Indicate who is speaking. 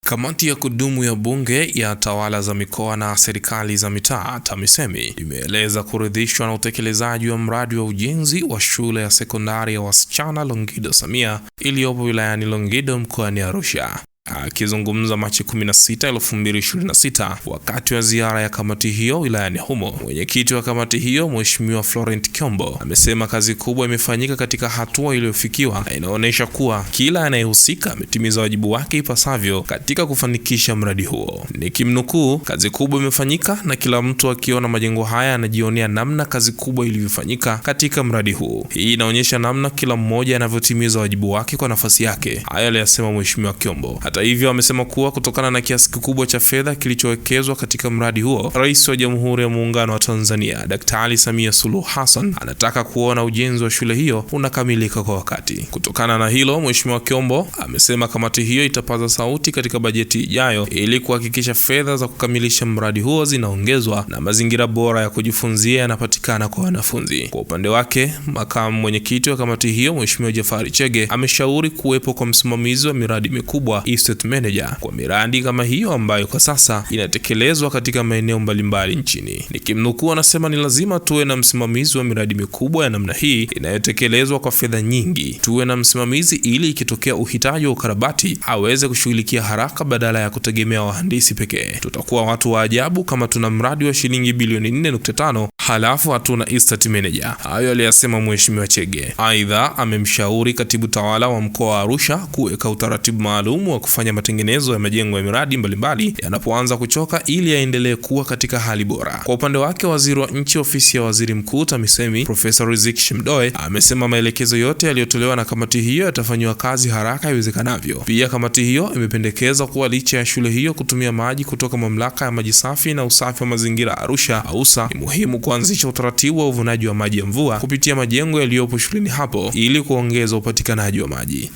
Speaker 1: Kamati ya kudumu ya Bunge ya Tawala za Mikoa na Serikali za Mitaa TAMISEMI imeeleza kuridhishwa na utekelezaji wa mradi wa ujenzi wa shule ya sekondari ya wasichana Longido Samia iliyopo wilayani Longido mkoani Arusha. Akizungumza Machi 16, 2026 wakati wa ziara ya kamati hiyo wilayani humo, mwenyekiti wa kamati hiyo Mheshimiwa Florent Kyombo amesema kazi kubwa imefanyika katika hatua iliyofikiwa na inaonyesha kuwa kila anayehusika ametimiza wajibu wake ipasavyo katika kufanikisha mradi huo. Nikimnukuu, kazi kubwa imefanyika na kila mtu akiona majengo haya anajionea namna kazi kubwa ilivyofanyika katika mradi huu. Hii inaonyesha namna kila mmoja anavyotimiza wajibu wake kwa nafasi yake. Hayo aliyasema Mheshimiwa Kyombo. Hata hivyo amesema kuwa kutokana na kiasi kikubwa cha fedha kilichowekezwa katika mradi huo, Rais wa Jamhuri ya Muungano wa Tanzania Daktari Samia Suluhu Hassan anataka kuona ujenzi wa shule hiyo unakamilika kwa wakati. Kutokana na hilo, Mheshimiwa Kyombo amesema kamati hiyo itapaza sauti katika bajeti ijayo ili kuhakikisha fedha za kukamilisha mradi huo zinaongezwa na mazingira bora ya kujifunzia yanapatikana kwa wanafunzi. Kwa upande wake, makamu mwenyekiti wa kamati hiyo Mheshimiwa Jafari Chege ameshauri kuwepo kwa msimamizi wa miradi mikubwa Estate Manager kwa miradi kama hiyo ambayo kwa sasa inatekelezwa katika maeneo mbalimbali nchini. Nikimnukuu, anasema ni lazima tuwe na msimamizi wa miradi mikubwa ya namna hii inayotekelezwa kwa fedha nyingi. Tuwe na msimamizi ili ikitokea uhitaji wa ukarabati aweze kushughulikia haraka badala ya kutegemea wahandisi pekee. Tutakuwa watu wa ajabu kama tuna mradi wa shilingi bilioni 4.5 halafu hatuna Estate Manager. Hayo aliyasema Mheshimiwa Chege. Aidha, amemshauri katibu tawala wa mkoa wa Arusha kuweka utaratibu maalum wa kufanya matengenezo ya majengo ya miradi mbalimbali yanapoanza kuchoka ili yaendelee kuwa katika hali bora. Kwa upande wake, waziri wa nchi ofisi ya waziri mkuu TAMISEMI Profesa Riziki Shemdoe amesema maelekezo yote yaliyotolewa na kamati hiyo yatafanywa kazi haraka iwezekanavyo. Pia kamati hiyo imependekeza kuwa licha ya shule hiyo kutumia maji kutoka mamlaka ya maji safi na usafi wa mazingira Arusha AUSA, ni muhimu kuanzisha utaratibu wa uvunaji wa maji ya mvua kupitia majengo yaliyopo shuleni hapo ili kuongeza upatikanaji wa maji.